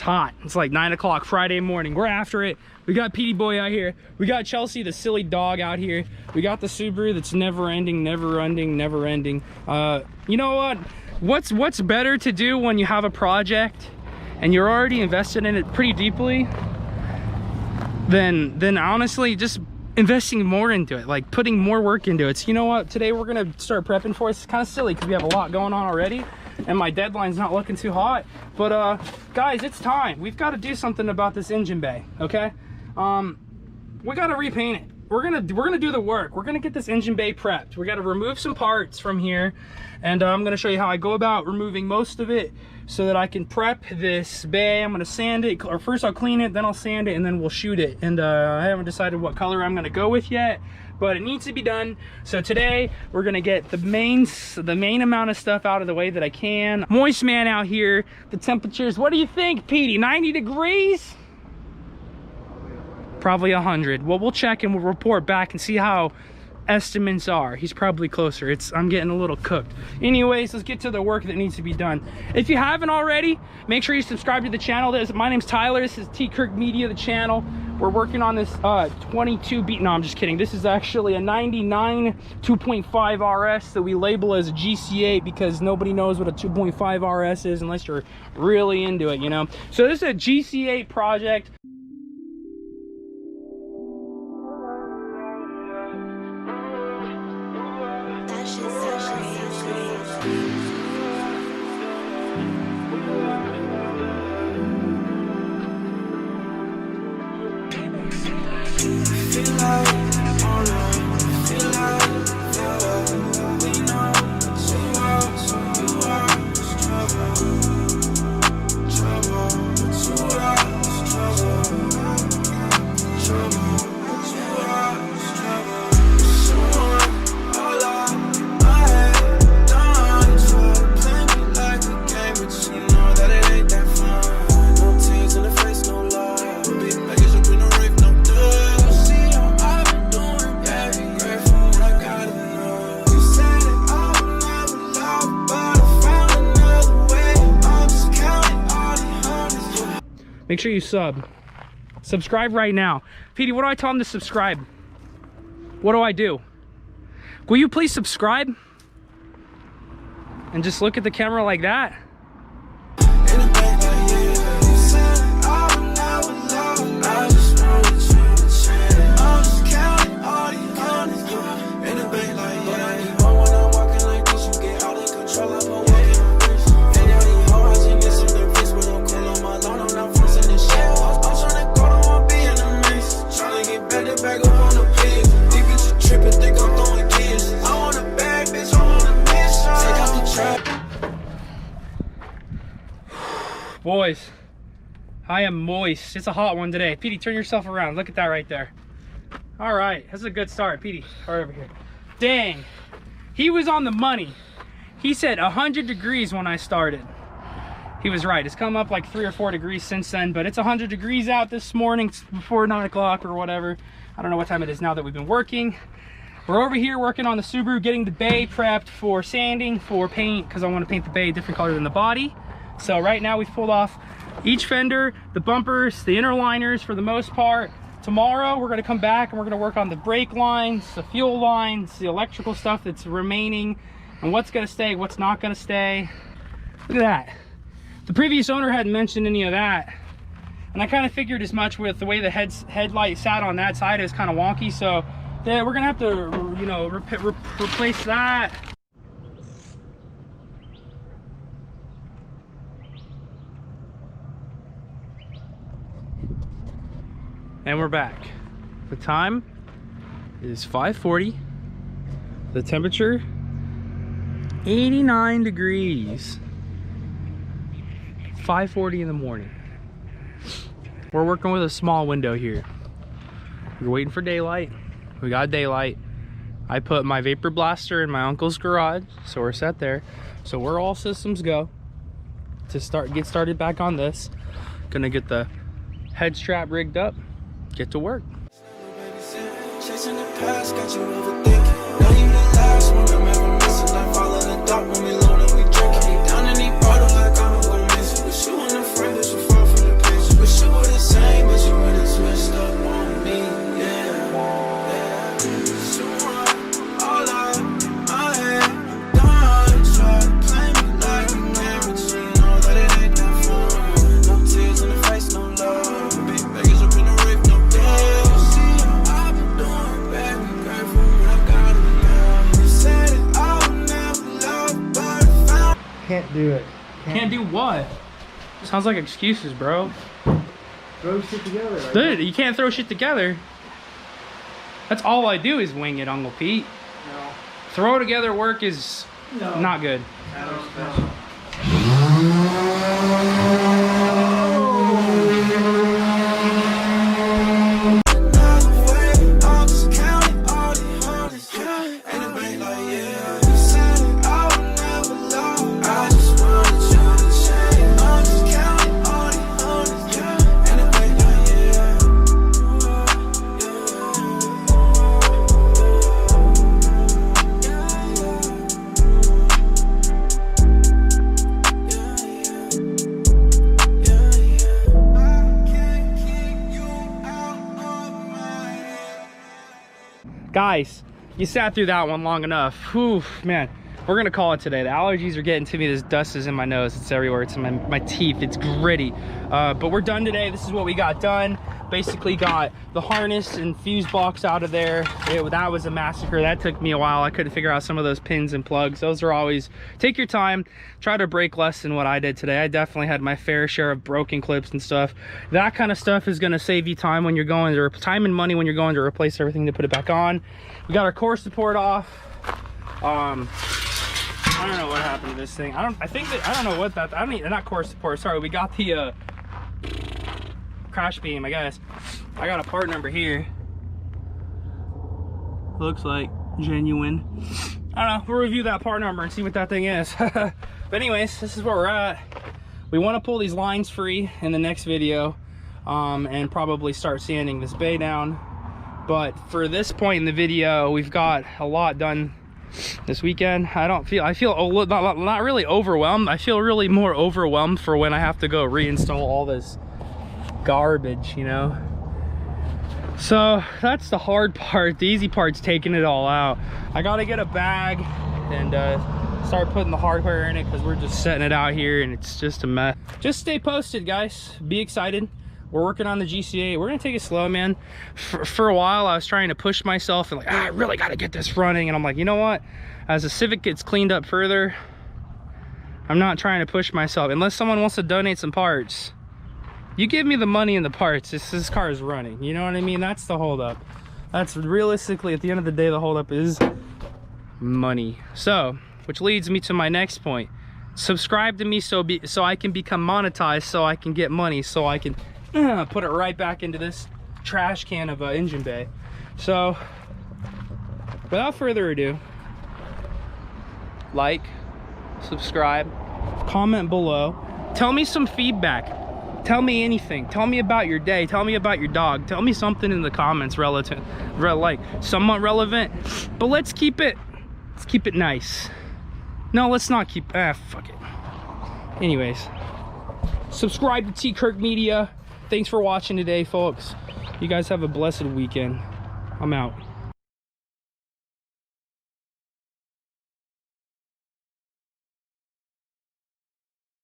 It's hot. It's like 9 o'clock Friday morning. We're after it. We got Petey Boy out here. We got Chelsea, the silly dog, out here. We got the Subaru that's never ending. You know what? What's better to do when you have a project and you're already invested in it pretty deeply than honestly just investing more into it, like putting more work into it. So you know what? Today we're gonna start prepping for it. It's kind of silly because we have a lot going on already and my deadline's not looking too hot. But guys, it's time. We've got to do something about this engine bay, okay? We got to repaint it. We're gonna do the work. We're gonna get this engine bay prepped. We got to remove some parts from here, and I'm gonna show you how I go about removing most of it so that I can prep this bay. I'm gonna sand it, or first I'll clean it, then I'll sand it, and then we'll shoot it. And I haven't decided what color I'm gonna go with yet, but it needs to be done. So today we're gonna get the main amount of stuff out of the way that I can. Moist man out here. The temperatures, what do you think, Petey? 90 degrees? Probably 100. Well, we'll check and we'll report back and see how estimates are. He's probably closer. I'm getting a little cooked. Anyways, let's get to the work that needs to be done. If you haven't already, make sure you subscribe to the channel. My name's Tyler. This is TKIRKMEDIA, the channel. We're working on this 22B. No, I'm just kidding. This is actually a 99 2.5 RS that we label as a GC8 because nobody knows what a 2.5 RS is unless you're really into it, you know? So this is a GC8 project. Make sure you subscribe right now. Petey, what do I tell him to subscribe? What do I do? Will you please subscribe? And just look at the camera like that? Boys, I am moist. It's a hot one today. Petey, turn yourself around. Look at that right there. All right, that's a good start. Petey, right over here. Dang, he was on the money. He said 100 degrees when I started. He was right. It's come up like 3 or 4 degrees since then, but it's 100 degrees out this morning before 9 o'clock or whatever. I don't know what time it is now that we've been working. We're over here working on the Subaru, getting the bay prepped for sanding, for paint, because I want to paint the bay a different color than the body. So right now we've pulled off each fender, the bumpers, the inner liners for the most part. Tomorrow we're going to come back and we're going to work on the brake lines, the fuel lines, the electrical stuff that's remaining, and what's going to stay, what's not going to stay. Look at that. The previous owner hadn't mentioned any of that, and I kind of figured as much with the way the headlight sat on that side. It was kind of wonky, so we're going to have to, you know, replace that. And we're back. The time is 5:40. The temperature 89 degrees. 5:40 in the morning. We're working with a small window here. We're waiting for daylight. We got daylight. I put my vapor blaster in my uncle's garage, so we're set there. So we're all systems go to get started back on this. Gonna get the head strap rigged up. Get to work. Chasing the past, got you overthinking. Now you the last one I'm ever missing. I fall in the dark when we alone and we drinking. Down in the bottle like I'm gonna miss it. With you in the front, but you fall from the do it. Can't do what? Sounds like excuses, bro. Throw shit together. Like Dude, you can't throw shit together. That's all I do is wing it, Uncle Pete. No. Throw together work is not good. Guys, you sat through that one long enough. Whew, man, we're gonna call it today. The allergies are getting to me. This dust is in my nose. It's everywhere. It's in my teeth. It's gritty. But we're done today. This is what we got done. Basically got the harness and fuse box out of there. That was a massacre. That took me a while. I couldn't figure out some of those pins and plugs. Those are always, take your time. Try to break less than what I did today. I definitely had my fair share of broken clips and stuff. That kind of stuff is gonna save you time when you're going to, time and money when you're going to replace everything to put it back on. We got our core support off. I don't know what happened to this thing. I don't know what that, not core support, sorry. We got the crash beam, I guess. I got a part number here. Looks like genuine. I don't know, we'll review that part number and see what that thing is. But anyways, this is where we're at. We want to pull these lines free in the next video, and probably start sanding this bay down. But for this point in the video, we've got a lot done this weekend. I feel not really overwhelmed. I feel really more overwhelmed for when I have to go reinstall all this garbage, you know. So that's the hard part. The easy part's taking it all out. I gotta get a bag and start putting the hardware in it, because we're just setting it out here and it's just a mess. Just stay posted, guys. Be excited. We're working on the GC8. We're gonna take it slow, man. For a while I was trying to push myself and like, I really gotta get this running, and I'm like, you know what, as the Civic gets cleaned up further, I'm not trying to push myself. Unless someone wants to donate some parts, you give me the money and the parts, this car is running, you know what I mean? That's the holdup. That's realistically, at the end of the day, the holdup is money. So, which leads me to my next point. Subscribe to me so I can become monetized, so I can get money, so I can put it right back into this trash can of an engine bay. So, without further ado, like, subscribe, comment below, tell me some feedback. Tell me anything. Tell me about your day. Tell me about your dog. Tell me something in the comments like somewhat relevant. But let's keep it nice. No, let's not keep, fuck it. Anyways, subscribe to TKIRKMEDIA. Thanks for watching today, folks. You guys have a blessed weekend. I'm out.